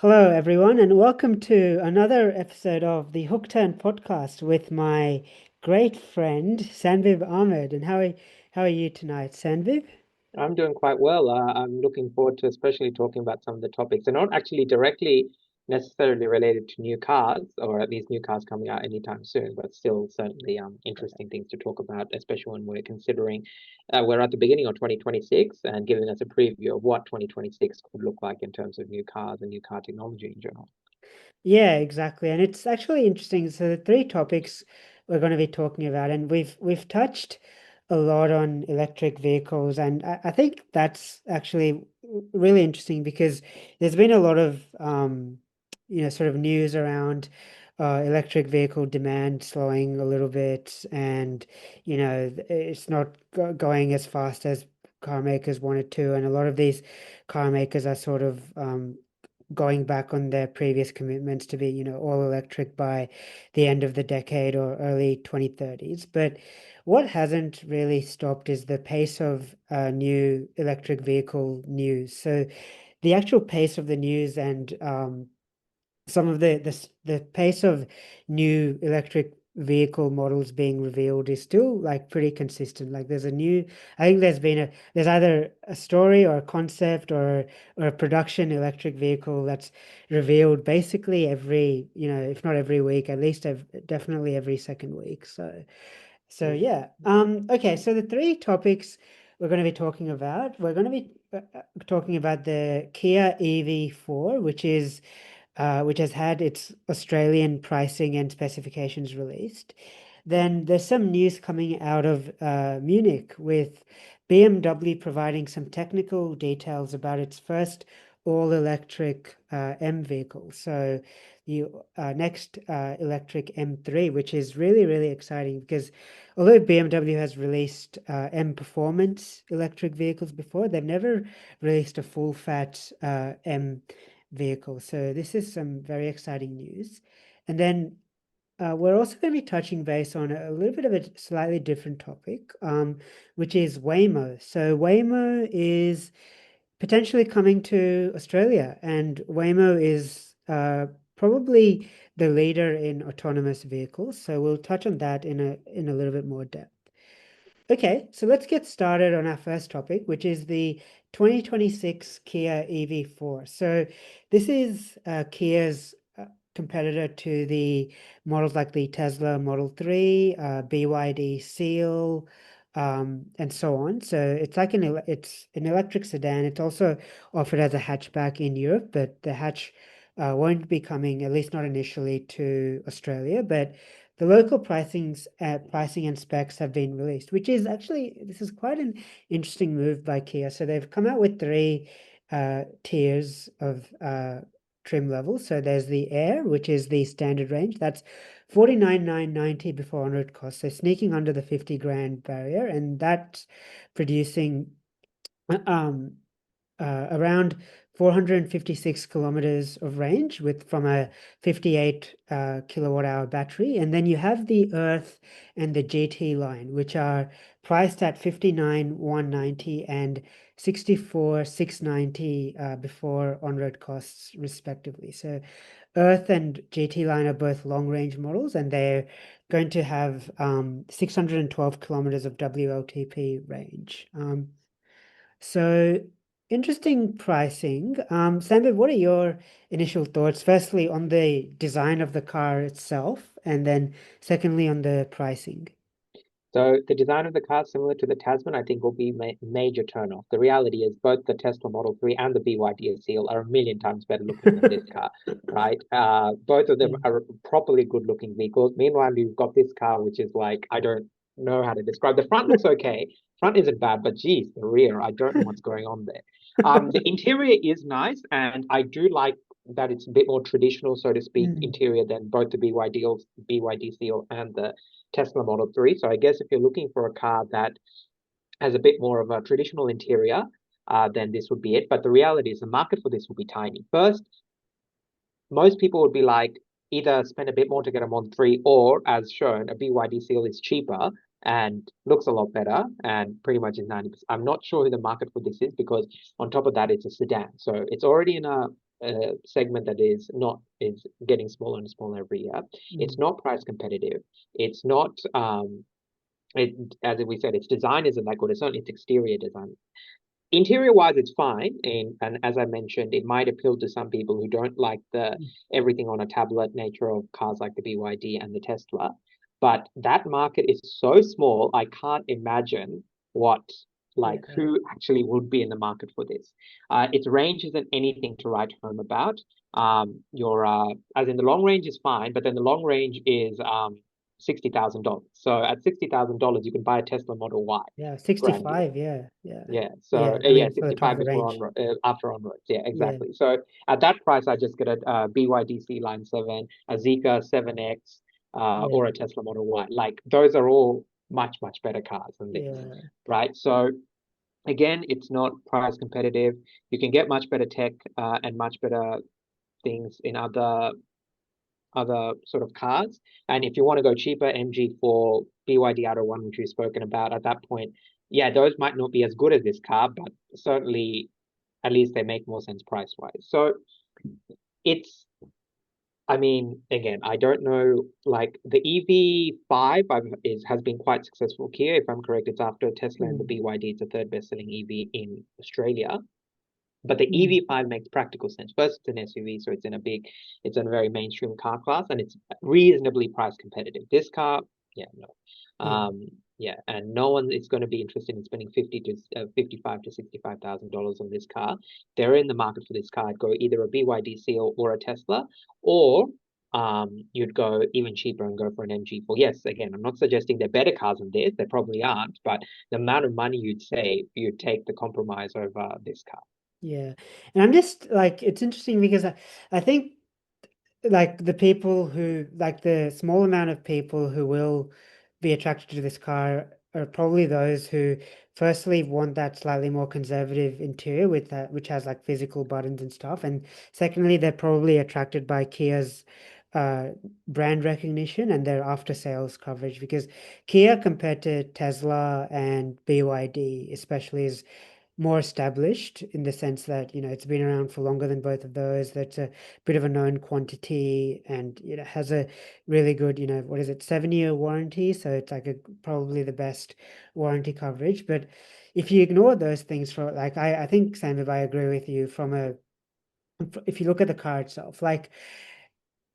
Hello, everyone, and welcome to another episode of the Hook Turn podcast with my great friend Sanviv Ahmed. And how are you tonight, Sanviv? I'm doing quite well. I'm looking forward to especially talking about some of the topics. They're not actually directly necessarily related to new cars, or at least new cars coming out anytime soon, but still certainly interesting things to talk about, especially when we're considering we're at the beginning of 2026 and giving us a preview of what 2026 could look like in terms of new cars and new car technology in general. Yeah, exactly. And it's actually interesting. So the three topics we're going to be talking about, and we've touched a lot on electric vehicles, and I think that's actually really interesting because there's been a lot of sort of news around electric vehicle demand slowing a little bit, and it's not going as fast as car makers wanted to, and a lot of these car makers are sort of going back on their previous commitments to be, all electric by the end of the decade or early 2030s. But what hasn't really stopped is the pace of new electric vehicle news. So the actual pace of the news and some of the pace of new electric vehicle models being revealed is still like pretty consistent. Like I think there's either a story or a concept or a production electric vehicle that's revealed basically every, if not every week, at least definitely every second week. So Mm. yeah. Okay, so the three topics we're going to be talking about, we're going to be talking about the Kia EV4, which has had its Australian pricing and specifications released. Then there's some news coming out of Munich with BMW providing some technical details about its first all-electric M vehicle. So the next electric M3, which is really, really exciting because although BMW has released M Performance electric vehicles before, they've never released a full-fat M vehicle. So this is some very exciting news. And then we're also going to be touching base on a little bit of a slightly different topic, which is Waymo. So Waymo is potentially coming to Australia, and Waymo is probably the leader in autonomous vehicles. So we'll touch on that in a little bit more depth. Okay, so let's get started on our first topic, which is the 2026 Kia EV4. So this is Kia's competitor to the models like the Tesla Model 3, BYD Seal, and so on. So it's an electric sedan. It's also offered as a hatchback in Europe, but the hatch won't be coming, at least not initially, to Australia. But the local pricing and specs have been released, which is actually this is quite an interesting move by Kia. So they've come out with three tiers of trim levels. So there's the Air, which is the standard range. That's 49,990 before on-road costs. So sneaking under the 50 grand barrier, and that's producing um around 456 kilometers of range with from a 58 kilowatt hour battery. And then you have the Earth and the GT line, which are priced at 59,190 and 64,690 before on-road costs, respectively. So Earth and GT line are both long-range models, and they're going to have 612 kilometers of WLTP range. So interesting pricing. Sandra, what are your initial thoughts? Firstly, on the design of the car itself, and then secondly on the pricing. So the design of the car, similar to the Tasman, I think will be major turnoff. The reality is both the Tesla Model 3 and the BYD Seal are a million times better looking than this car, right? Both of them Yeah. are properly good looking vehicles. Meanwhile, you've got this car, which is like, I don't know how to describe. The front looks okay. Front isn't bad, but geez, the rear, I don't know what's going on there. The interior is nice, and I do like that it's a bit more traditional, so to speak, Mm, interior than both the BYD Seal and the Tesla Model 3. So I guess if you're looking for a car that has a bit more of a traditional interior, then this would be it. But the reality is the market for this will be tiny. First, most people would be like either spend a bit more to get a Model 3 or, as shown, a BYD Seal is cheaper and looks a lot better and pretty much is 90%. I'm not sure who the market for this is because on top of that, it's a sedan. So it's already in a segment that is getting smaller and smaller every year. It's Mm. not price competitive. It's not it as we said, its design isn't that good. It's not its exterior design. Interior wise, it's fine, and as I mentioned, it might appeal to some people who don't like the Mm. everything on a tablet nature of cars like the BYD and the Tesla. But that market is so small, I can't imagine what like Yeah. who actually would be in the market for this. Its range isn't anything to write home about. Your as in the long range is fine, but then the long range is $60,000. So at $60,000, you can buy a Tesla Model Y, Yeah. brand new. 65. Yeah. Yeah. Yeah, so Yeah. I yeah, mean, for the top of 65 the is for range. after onwards. Yeah, Yeah. exactly. So at that price, I just get a BYD Sea Line 7, a Zeekr 7X, Yeah. or a Tesla Model Y. Like those are all much, much better cars than this, Yeah. right? So again, it's not price competitive. You can get much better tech and much better things in other sort of cars. And if you want to go cheaper, MG4, BYD Atto 1, which we've spoken about at that point, yeah, those might not be as good as this car, but certainly at least they make more sense price wise. So it's, I mean, again, I don't know, like the EV5 has been quite successful here. If I'm correct, it's after Tesla and the Mm. BYD. It's the third best-selling EV in Australia. But the Mm. EV5 makes practical sense. First, it's an SUV, so it's in a very mainstream car class, and it's reasonably price competitive. This car, yeah, no, Yeah. yeah, and no one is going to be interested in spending 55 to $65,000 on this car. They're in the market for this car. I'd go either a BYD Seal or a Tesla, or you'd go even cheaper and go for an MG4. Yes, again, I'm not suggesting they're better cars than this. They probably aren't, but the amount of money you'd save, you'd take the compromise over this car. Yeah. And I'm just like, it's interesting because I think like the people who like the small amount of people who will be attracted to this car are probably those who firstly want that slightly more conservative interior with that which has like physical buttons and stuff, and secondly they're probably attracted by Kia's uh brand recognition and their after sales coverage, because Kia compared to Tesla and BYD especially is more established in the sense that, it's been around for longer than both of those. That's a bit of a known quantity, and has a really good, what is it, 7-year warranty. So it's like probably the best warranty coverage. But if you ignore those things for like, I think, Sam, if I agree with you if you look at the car itself, like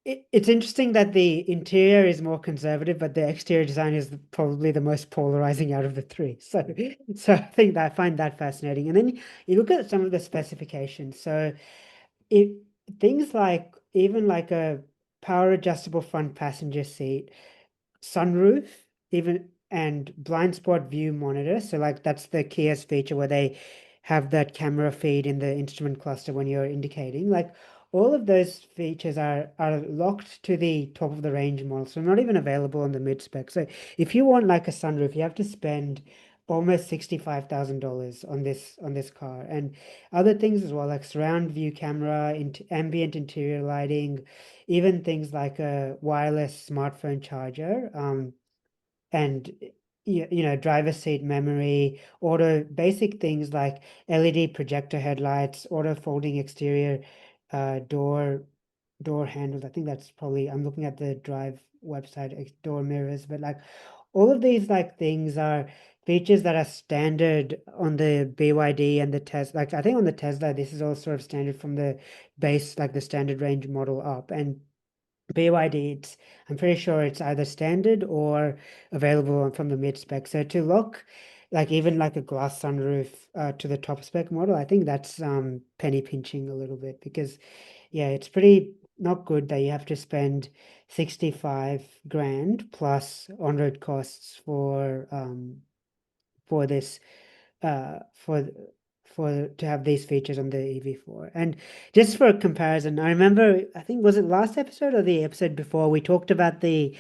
it's interesting that the interior is more conservative, but the exterior design is probably the most polarizing out of the three. So I think that I find that fascinating. And then you look at some of the specifications. So it things like even like a power adjustable front passenger seat, sunroof, even, and blind spot view monitor. So like that's the Kia's feature where they have that camera feed in the instrument cluster when you're indicating. Like all of those features are locked to the top of the range model, so not even available on the mid spec. So if you want like a sunroof, you have to spend almost $65,000 on this car, and other things as well, like surround view camera, ambient interior lighting, even things like a wireless smartphone charger, and driver seat memory, auto basic things like LED projector headlights, auto folding exterior door handles. I think that's probably, I'm looking at the Drive website, door mirrors, but like all of these like things are features that are standard on the BYD and the Tesla. Like I think on the Tesla, this is all sort of standard from the base, like the standard range model up. And BYD, I'm pretty sure it's either standard or available from the mid spec. So to lock like even like a glass sunroof to the top spec model, I think that's penny pinching a little bit, because yeah, it's pretty not good that you have to spend 65 grand plus on-road costs for this uh, for for to have these features on the EV4. And just for a comparison, I remember, I think, was it last episode or the episode before, we talked about the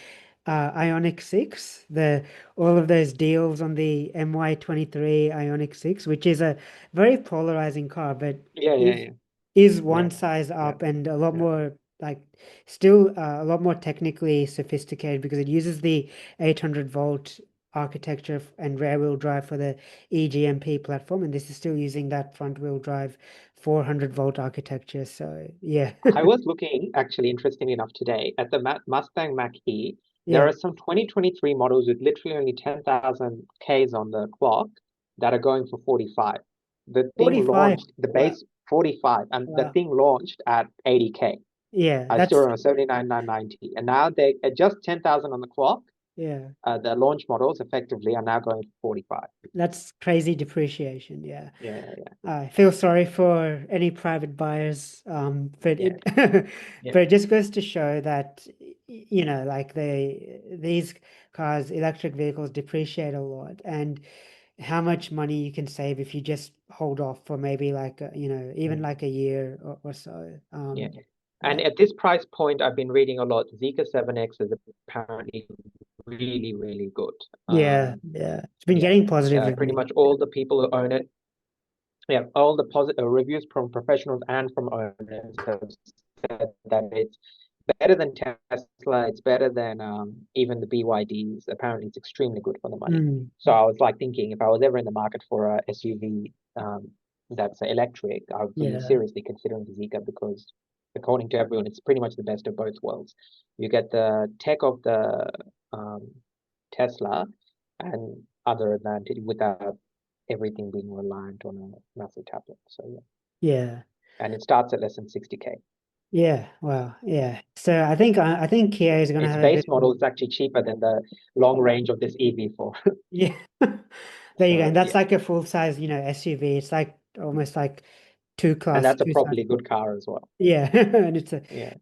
Ionic 6, the all of those deals on the MY23 Ionic 6, which is a very polarizing car, but Yeah, yeah, is yeah, is yeah, one size yeah, up and a lot yeah. more like still a lot more technically sophisticated, because it uses the 800-volt architecture and rear wheel drive for the EGMP platform, and this is still using that front wheel drive 400-volt architecture. So yeah, I was looking, actually, interestingly enough, today at the Mustang Mach-E. There yeah, are some 2023 models with literally only 10,000 Ks on the clock that are going for 45. The thing 45. launched, the Wow, base 45, and the wow. thing launched at 80K. Yeah, I still that's remember 79,990. And now they at just 10,000 on the clock, yeah, the launch models effectively are now going for 45. that's crazy depreciation. Yeah. Yeah, yeah, I feel sorry for any private buyers, but yeah, it yeah, but it just goes to show that like these cars, electric vehicles depreciate a lot, and how much money you can save if you just hold off for maybe like even mm, like a year or so. yeah. And Yeah, at this price point, I've been reading a lot. Zeekr 7X is apparently really, really good. yeah, yeah. It's been Yeah, getting positive pretty reviews. much all the people who own it, yeah, all the positive reviews from professionals and from owners have said that it's better than Tesla. It's better than even the BYDs. Apparently, it's extremely good for the money. Mm, So I was like thinking, if I was ever in the market for a SUV that's electric, I would be yeah, seriously considering the Zeekr because, according to everyone, it's pretty much the best of both worlds. You get the tech of the um, Tesla and other advantage without everything being reliant on a massive tablet. So yeah, yeah. and it starts at less than 60K. Yeah, well, yeah. So I think Kia is gonna Its have a base bit model more. is actually cheaper than the long range of this EV4. Yeah. There you go. And So that's yeah, like a full size, SUV. It's like almost like and that's a two size. properly good car as well. Yeah. And it's a Yeah,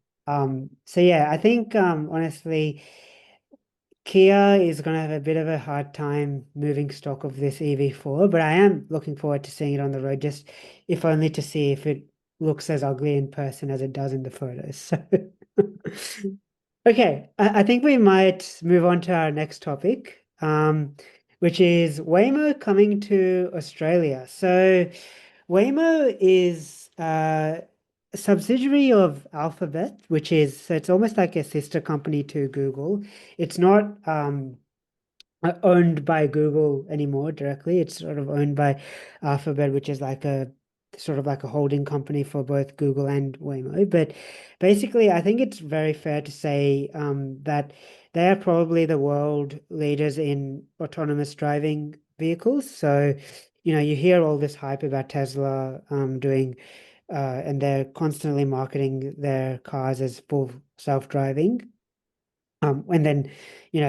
so yeah, I think honestly Kia is gonna have a bit of a hard time moving stock of this EV4, but I am looking forward to seeing it on the road, just if only to see if it looks as ugly in person as it does in the photos. So okay, I think we might move on to our next topic, which is Waymo coming to Australia. So Waymo is a subsidiary of Alphabet, which is so it's almost like a sister company to Google. It's not owned by Google anymore directly. It's sort of owned by Alphabet, which is like a sort of like a holding company for both Google and Waymo. But basically, I think it's very fair to say that they are probably the world leaders in autonomous driving vehicles. So, you hear all this hype about Tesla doing, and they're constantly marketing their cars as full self-driving. And then,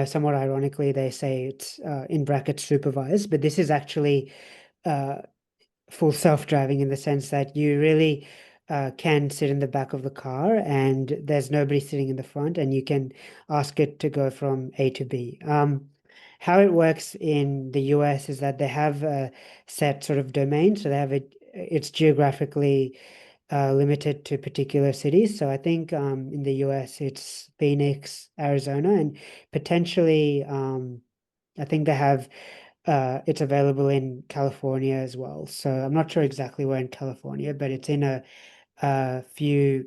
somewhat ironically, they say it's in brackets supervised, but this is actually uh, full self-driving in the sense that you really can sit in the back of the car and there's nobody sitting in the front, and you can ask it to go from A to B. How it works in the US is that they have a set sort of domain, so it's geographically limited to particular cities. So I think in the US it's Phoenix, Arizona, and potentially I think they have it's available in California as well. So I'm not sure exactly where in California, but it's in a few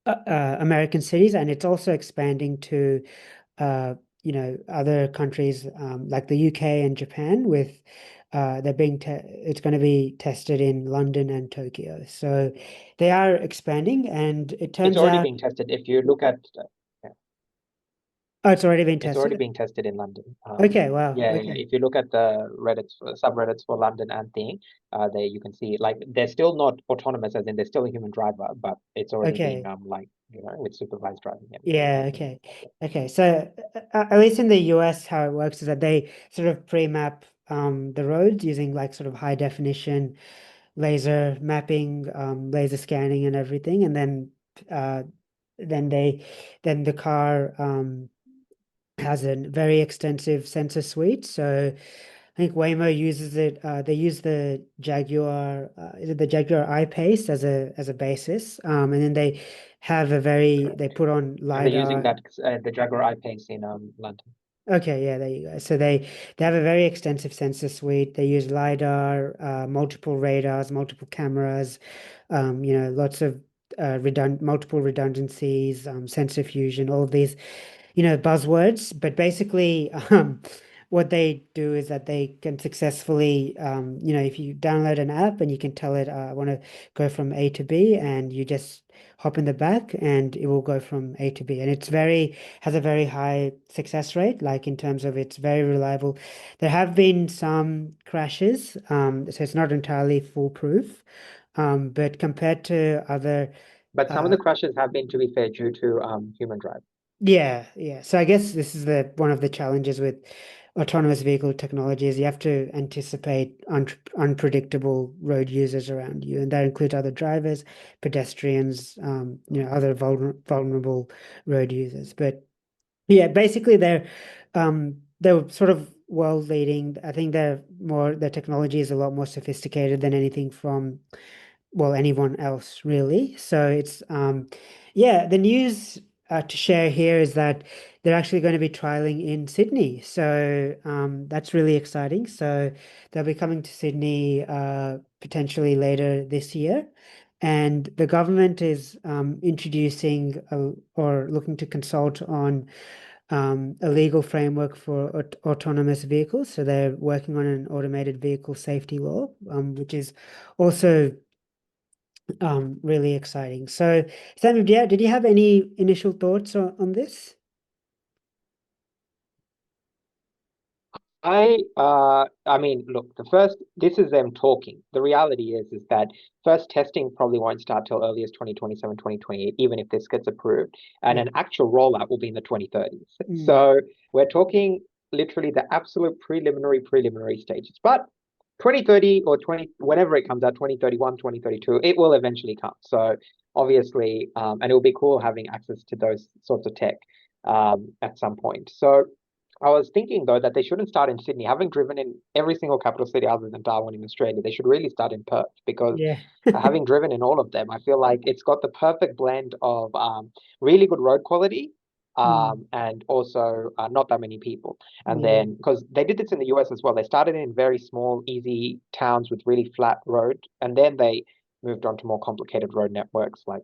American cities, and it's also expanding to other countries like the UK and Japan with it's going to be tested in London and Tokyo. So they are expanding, and it it's turns already out being tested. If you look at, yeah, oh, it's already been it's already tested. being tested in London. Okay, wow. Yeah, yeah. Okay. If you look at the Reddits, subreddits for London and thing, there you can see like they're still not autonomous, as in they're still a human driver, but it's already being Okay. like with supervised driving and everything. Yeah, okay. Okay. So at least in the US, how it works is that they sort of pre-map the roads using like sort of high definition laser mapping, laser scanning and everything. And uh then they then the car has a very extensive sensor suite. So I think Waymo uses it. They use the Jaguar, is it the Jaguar I-Pace as a basis, and then they put on And they're using LiDAR. that the Jaguar I-Pace in London. Okay, yeah, there you go. So they have a very extensive sensor suite. They use LiDAR, multiple radars, multiple cameras, lots of multiple redundancies, sensor fusion, all of these buzzwords. But basically, what they do is that they can successfully, if you download an app and you can tell it, I want to go from A to B, and you just hop in the back and it will go from A to B. And has a very high success rate, like in terms of it's very reliable. There have been some crashes, so it's not entirely foolproof. But compared to other, But some of uh, the crashes have been, to be fair, due to human drive. yeah, yeah. So I guess this is the one of the challenges with autonomous vehicle technology is you have to anticipate unpredictable road users around you, and that includes other drivers, pedestrians, other vulnerable road users. But yeah, basically they're sort of world leading. I think their technology is a lot more sophisticated than anything from anyone else really. So it's yeah, the news to share here is that they're actually going to be trialing in Sydney. So that's really exciting. So they'll be coming to Sydney potentially later this year. And the government is introducing or looking to consult on a legal framework for autonomous vehicles. So they're working on an automated vehicle safety law, which is also really exciting. So, Samuel, did you have any initial thoughts on this? I mean, look, this is them talking. The reality is that first testing probably won't start till early as 2027, 2028, even if this gets approved. And Yeah. an actual rollout will be in the 2030s. Mm, So we're talking literally the absolute preliminary stages. But 2030 or 20, whenever it comes out, 2031, 2032, it will eventually come. So obviously, and it will be cool having access to those sorts of tech at some point. So I was thinking though that they shouldn't start in Sydney. Having driven in every single capital city other than Darwin in Australia, they should really start in Perth because yeah. having driven in all of them, I feel like it's got the perfect blend of really good road quality Mm, and also not that many people. And yeah. then because they did this in the US as well, they started in very small, easy towns with really flat road, and then they moved on to more complicated road networks like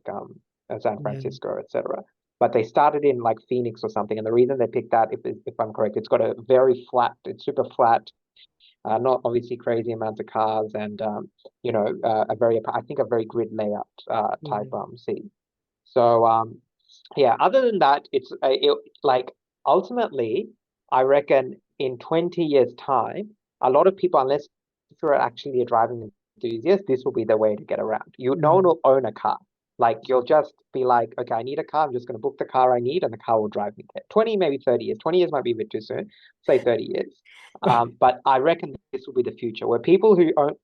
San Yeah. Francisco, etc. But they started in like Phoenix or something, and the reason they picked that, if I'm correct, it's got a very flat, it's super flat, not obviously crazy amounts of cars, and a very, I think a very grid layout type Yeah. city. So yeah, other than that, like ultimately, I reckon in 20 years' time, a lot of people, unless you're actually a driving enthusiast, this will be the way to get around. No one Mm, will own a car. Like you'll just be like, okay, I need a car. I'm just going to book the car I need, and the car will drive me there. 20, maybe 30 years. 20 years might be a bit too soon. Say 30 years. But I reckon this will be the future, where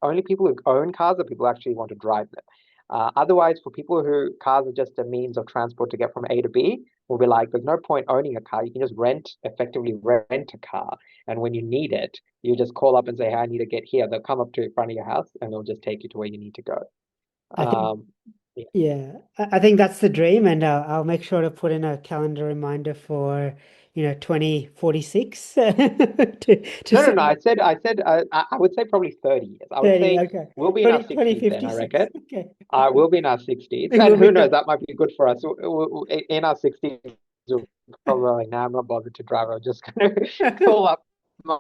only people who own cars are people who actually want to drive them. Otherwise, for people who cars are just a means of transport to get from A to B, will be like, there's no point owning a car. You can just effectively rent a car. And when you need it, you just call up and say, hey, I need to get here. They'll come up to the front of your house and they'll just take you to where you need to go. I think Um, yeah. Yeah, I think that's the dream, and I'll make sure to put in a calendar reminder for 2046 to No, no, say no. I would say probably 30 years. I would 30. say Okay, we'll be in our 20 60s then, I 2056. reckon. Okay, We'll be in our 60s. it And will who be knows, that might be good for us. In our 60s, we'll probably like, nah, I'm not bothered to drive. I'm just going to call up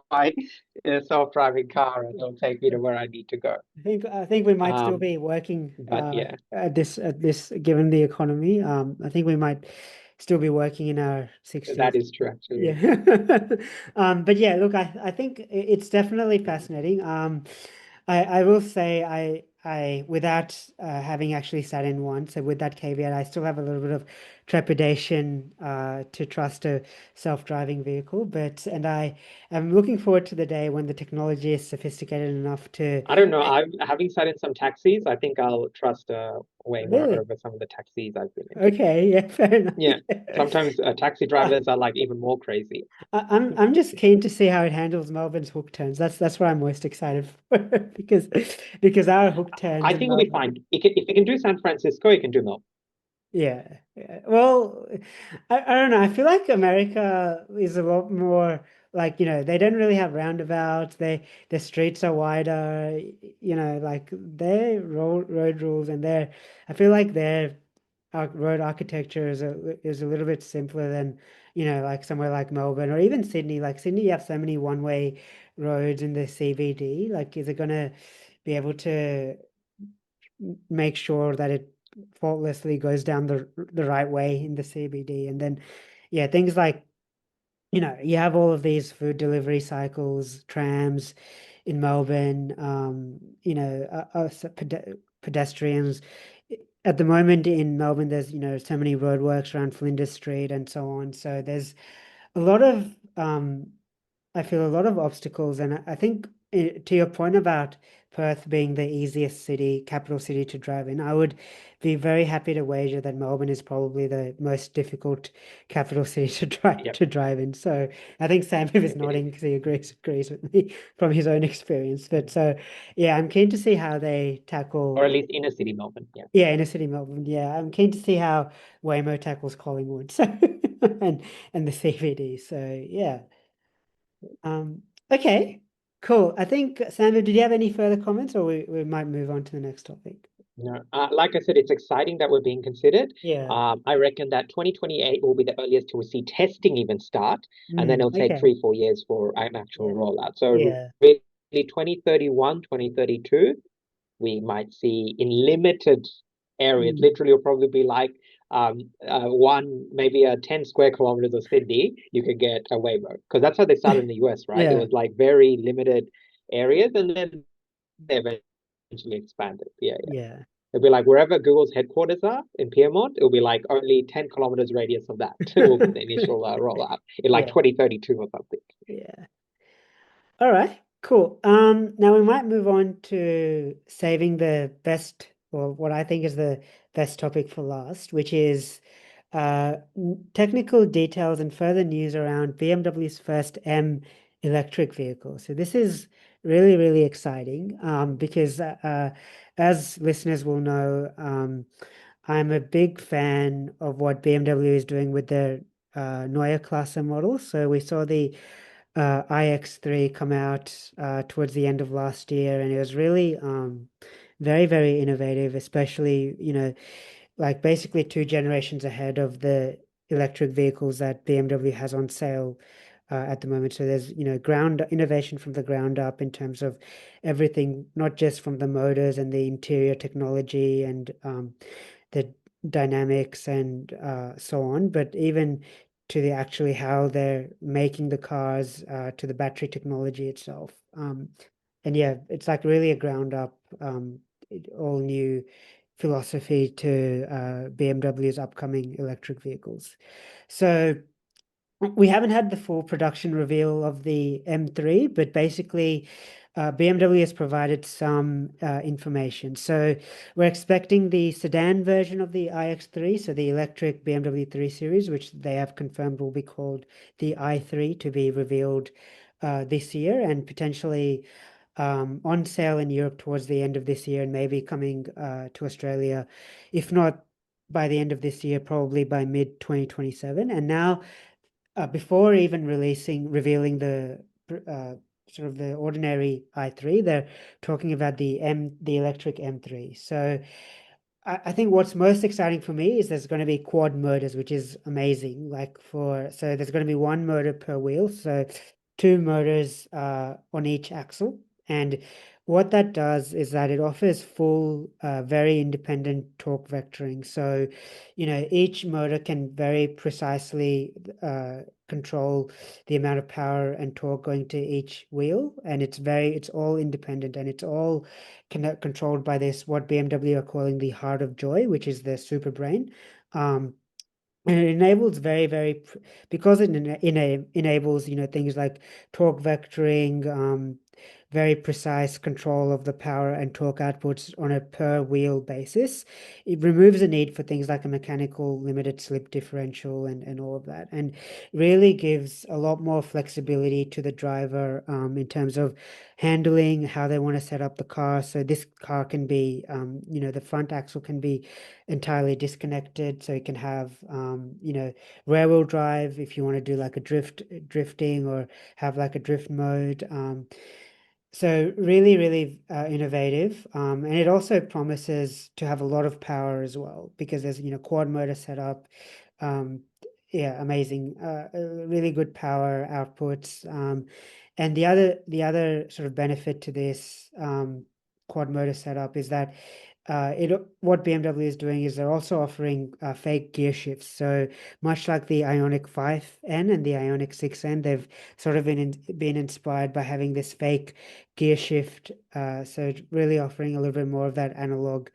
my self-driving car and it'll take me to where I need to go. I think we might still Um, be working but yeah, at this given the economy. I think we might still be working in our that 60s. is true, actually. Yeah. But yeah, look, I think it's definitely fascinating. I will say I without having actually sat in one, so with that caveat, I still have a little bit of trepidation to trust a self-driving vehicle, and I am looking forward to the day when the technology is sophisticated enough to I don't know. I'm having sat in some taxis. I think I'll trust Waymo really. over some of the taxis I've been in. Okay, yeah, fair enough. Yeah, sometimes taxi drivers are like even more crazy. I'm just keen to see how it handles Melbourne's hook turns. That's what I'm most excited for because our hook turns I in think we'll be Melbourne. fine. If it can do San Francisco, it can do Melbourne. Yeah, yeah. Well, I don't know. I feel like America is a lot more like, they don't really have roundabouts. The streets are wider, like their road rules and I feel like they're road architecture is a little bit simpler than, like somewhere like Melbourne or even Sydney. Like Sydney, you have so many one-way roads in the CBD. Like, is it gonna be able to make sure that it faultlessly goes down the right way in the CBD? And then, yeah, things like, you have all of these food delivery cycles, trams in Melbourne, pedestrians. At the moment in Melbourne, there's, so many roadworks around Flinders Street and so on. So there's a lot of, I feel a lot of obstacles. And I think to your point about Perth being the easiest city, capital city to drive in, I would be very happy to wager that Melbourne is probably the most difficult capital city to drive Yep, in. So I think Sam is it is. nodding because he agrees with me from his own experience. But so yeah, I'm keen to see how they Or tackle. at least inner city Melbourne. Yeah. Yeah, inner city Melbourne. Yeah, I'm keen to see how Waymo tackles Collingwood. So and the CBD. So yeah. Um, okay, cool. I think, Sandra, did you have any further comments, or we might move on to the next topic? No, like I said, it's exciting that we're being considered. Yeah. I reckon that 2028 will be the earliest to see testing even start, and then it'll take Okay. 3, 4 years for an actual Yeah. rollout. So Yeah. really, 2031, 2032, we might see in limited areas. Mm. Literally, it'll probably be like maybe a 10 square kilometers of Sydney, you could get a Waymo. Because that's how they started in the US, right? It Yeah. was like very limited areas, and then they eventually expanded. Yeah, yeah. Yeah. It'll be like wherever Google's headquarters are in Piedmont, it'll be like only 10 kilometers radius of that will be the initial rollout in like Yeah. 2032 or something. Yeah. All right, cool. Now we might move on to saving the best, or what I think is the best topic for last, which is technical details and further news around BMW's first M electric vehicle. So this is really, really exciting because as listeners will know, I'm a big fan of what BMW is doing with their Neue Klasse model. So we saw the iX3 come out towards the end of last year, and it was really very, very innovative, especially, like basically two generations ahead of the electric vehicles that BMW has on sale at the moment. So there's, ground innovation from the ground up in terms of everything, not just from the motors and the interior technology and the dynamics and so on, but even to the actually how they're making the cars, to the battery technology itself. And yeah, it's like really a ground up, all new philosophy to BMW's upcoming electric vehicles. So we haven't had the full production reveal of the M3, but basically, BMW has provided some information. So we're expecting the sedan version of the iX3, so the electric BMW 3 Series, which they have confirmed will be called the i3, to be revealed this year and potentially on sale in Europe towards the end of this year and maybe coming to Australia, if not by the end of this year, probably by mid 2027. And now before even revealing the uh, sort of the ordinary i3, they're talking about the electric M3. So I think what's most exciting for me is there's going to be quad motors, which is amazing. So there's going to be one motor per wheel, so two motors on each axle. And what that does is that it offers full, very independent torque vectoring. So, each motor can very precisely control the amount of power and torque going to each wheel, and it's all independent and it's all controlled by this what BMW are calling the heart of joy, which is the super brain. Um, and it enables because it enables, things like torque vectoring, very precise control of the power and torque outputs on a per wheel basis. It removes the need for things like a mechanical limited slip differential and all of that, and really gives a lot more flexibility to the driver in terms of handling how they want to set up the car. So this car can be, the front axle can be entirely disconnected, so you can have rear wheel drive if you want to do like a drifting or have like a drift mode. So really, really innovative, and it also promises to have a lot of power as well because there's quad motor setup, um, yeah, amazing, really good power outputs, and the other sort of benefit to this quad motor setup is that it what BMW is doing is they're also offering fake gear shifts. So much like the Ionic 5N and the Ionic 6N, they've sort of been inspired by having this fake gear shift. So really offering a little bit more of that analog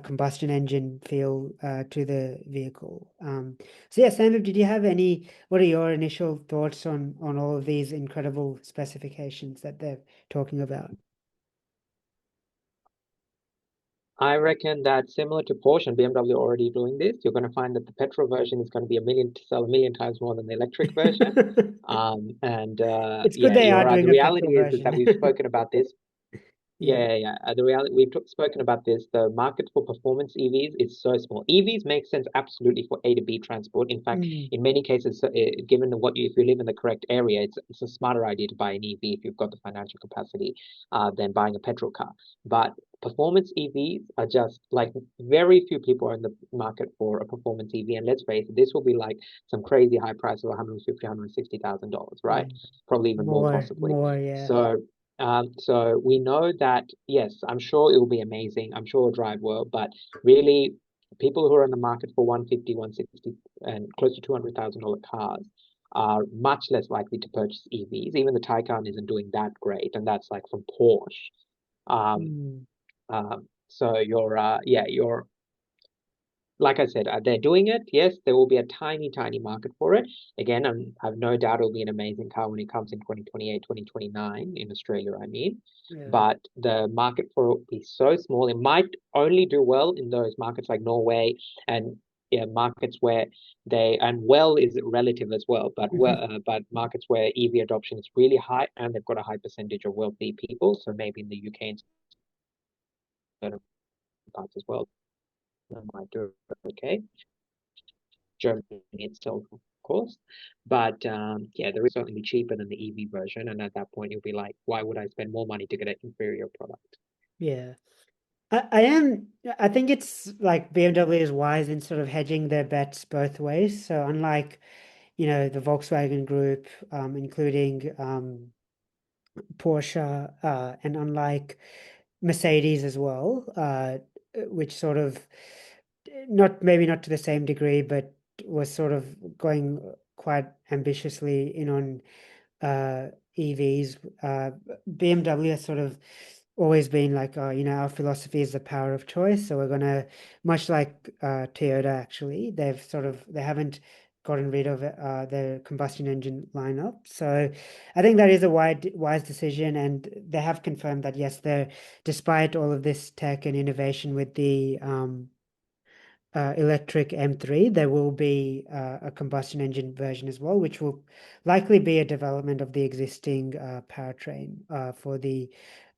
combustion engine feel to the vehicle. So yeah, Sandra, did you have any? What are your initial thoughts on all of these incredible specifications that they're talking about? I reckon that similar to Porsche and BMW already doing this, you're going to find that the petrol version is going to be sell a million times more than the electric version. And It's good yeah, they you're are right. The doing a petrol reality is that version. we've spoken about this. Yeah. Yeah, yeah. The reality we've spoken about this. The market for performance EVs is so small. EVs make sense absolutely for A to B transport. In fact, Mm, in many cases, given if you live in the correct area, it's a smarter idea to buy an EV if you've got the financial capacity, than buying a petrol car. But performance EVs are just like very few people are in the market for a performance EV. And let's face it, this will be like some crazy high price of 150, $160,000, right? yeah. Probably even more possibly. More, yeah. So we know that, yes, I'm sure it will be amazing. I'm sure it'll drive well, but really, people who are in the market for 150, 160, and close to $200,000 cars are much less likely to purchase EVs. Even the Taycan isn't doing that great, and that's like from Porsche. Um, Mm, so you're like I said, they're doing it. Yes, there will be a tiny, tiny market for it. Again, I have no doubt it'll be an amazing car when it comes in 2028, 2029 in Australia, I mean. yeah. But the market for it will be so small. It might only do well in those markets like Norway and, yeah, markets where and well is relative as well, but markets where EV adoption is really high and they've got a high percentage of wealthy people. So maybe in the UK and certain parts as well, they might do okay. Germany itself, of course. But yeah, there is certainly cheaper than the EV version. And at that point, you'll be like, why would I spend more money to get an inferior product? Yeah. I think it's like BMW is wise in sort of hedging their bets both ways. So unlike, the Volkswagen Group, including Porsche, and unlike Mercedes as well, which sort of maybe not to the same degree, but was sort of going quite ambitiously in on EVs. BMW has sort of always been like, our philosophy is the power of choice. So we're gonna, much like Toyota, actually, they haven't gotten rid of their combustion engine lineup. So I think that is a wise decision, and they have confirmed that yes, despite all of this tech and innovation with the electric M3, there will be a combustion engine version as well, which will likely be a development of the existing powertrain for the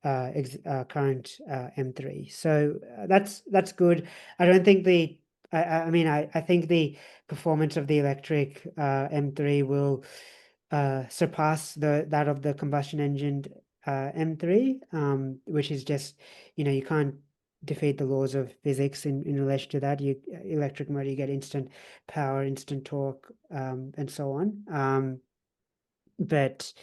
current M3. So that's good. I don't think I mean, I think the performance of the electric M3 will surpass that of the combustion engine M3, which is just, you can't defeat the laws of physics in relation to that. Electric motor, you get instant power, instant torque, and so on. But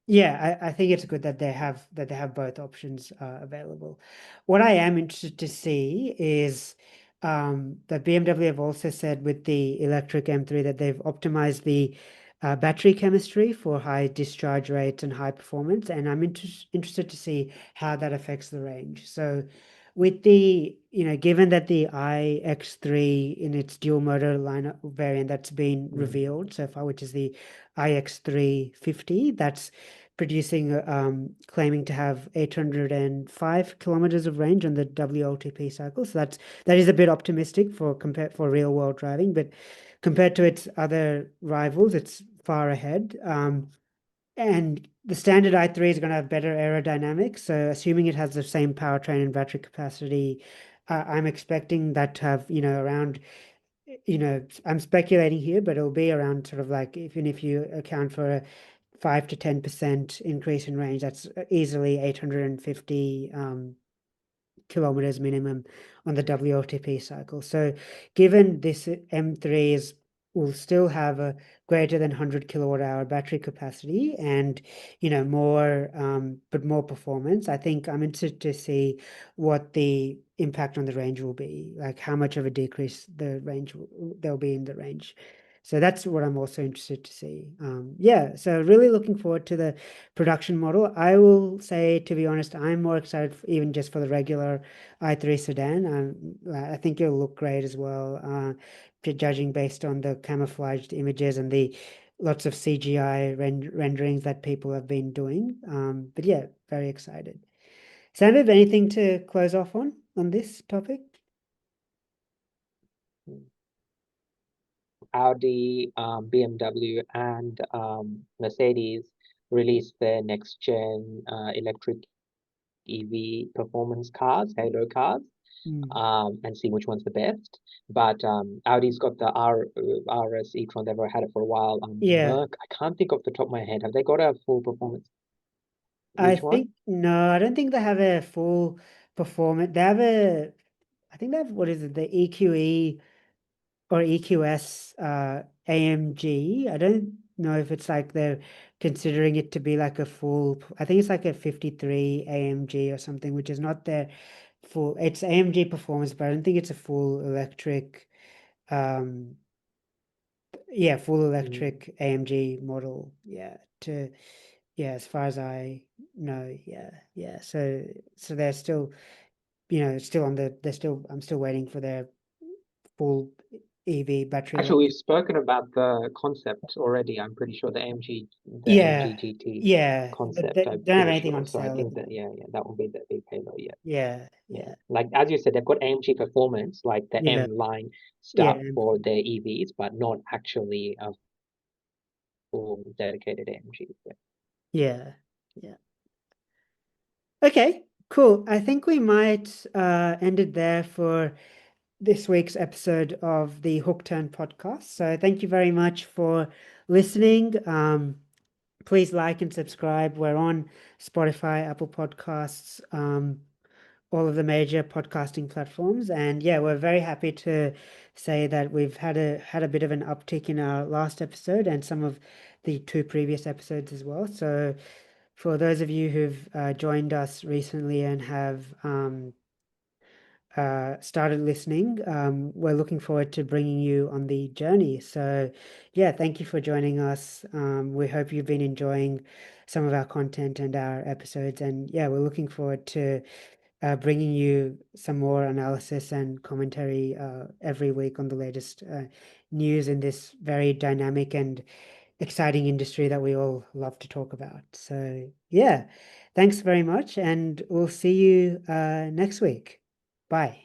yeah, I think it's good that they have both options available. What I am interested to see is that BMW have also said with the electric M3 that they've optimized the battery chemistry for high discharge rates and high performance, and I'm interested to see how that affects the range. So with given that the iX3 in its dual motor lineup variant that's been Mm. revealed so far, which is the iX350, that's claiming to have 805 kilometers of range on the WLTP cycle. So that is a bit optimistic for real world driving, but compared to its other rivals, it's far ahead. And the standard i3 is going to have better aerodynamics. So assuming it has the same powertrain and battery capacity, I'm expecting that to have, around, I'm speculating here, but it'll be around sort of like, even if you account for 5 to 10% increase in range. That's easily 850 kilometers minimum on the WLTP cycle. So given this M3 is will still have a greater than 100 kilowatt hour battery capacity and more but more performance, I think I'm interested to see what the impact on the range will be, like how much of a decrease there'll be in the range. So that's what I'm also interested to see. Yeah, so really looking forward to the production model. I will say, to be honest, I'm more excited even just for the regular i3 sedan. I think it'll look great as well, judging based on the camouflaged images and the lots of CGI renderings that people have been doing. But yeah, very excited. Sam, have anything to close off on this topic? Audi, BMW, and Mercedes released their next gen electric EV performance cars, Halo cars, Mm. and see which one's the best. But Audi's got the RS e-tron. They've had it for a while. Yeah, Merc, I can't think off the top of my head. Have they got a full performance? I Which one? think no, I don't think they have a full performance. I think they have, what is it, the EQE or EQS AMG. I don't know if it's like they're considering it to be like a full, I think it's like a 53 AMG or something, which is not their full, it's AMG performance, but I don't think it's a full electric, um, yeah, full Mm. electric AMG model. Yeah, as far as I know, yeah. So they're still, still on I'm still waiting for their full EV battery Actually, we've electric. spoken about the concept already. I'm pretty sure the Yeah, AMG GT yeah. concept. I'm Don't have pretty anything sure. on So I sale. think that yeah, that will be the big halo. Yeah, Yeah, yeah. yeah, Like as you said, they've got AMG performance, like the yeah, M line yeah, stuff for their EVs, but not actually a full dedicated AMG. Yeah. yeah, yeah. Okay, cool. I think we might end it there for this week's episode of the Hook Turn podcast. So thank you very much for listening. Please like and subscribe. We're on Spotify, Apple Podcasts, all of the major podcasting platforms. And yeah, we're very happy to say that we've had a bit of an uptick in our last episode and some of the two previous episodes as well. So for those of you who've joined us recently and have started listening, we're looking forward to bringing you on the journey. So, yeah, thank you for joining us. We hope you've been enjoying some of our content and our episodes. And yeah, we're looking forward to bringing you some more analysis and commentary every week on the latest news in this very dynamic and exciting industry that we all love to talk about. So, yeah, thanks very much, and we'll see you next week. Bye.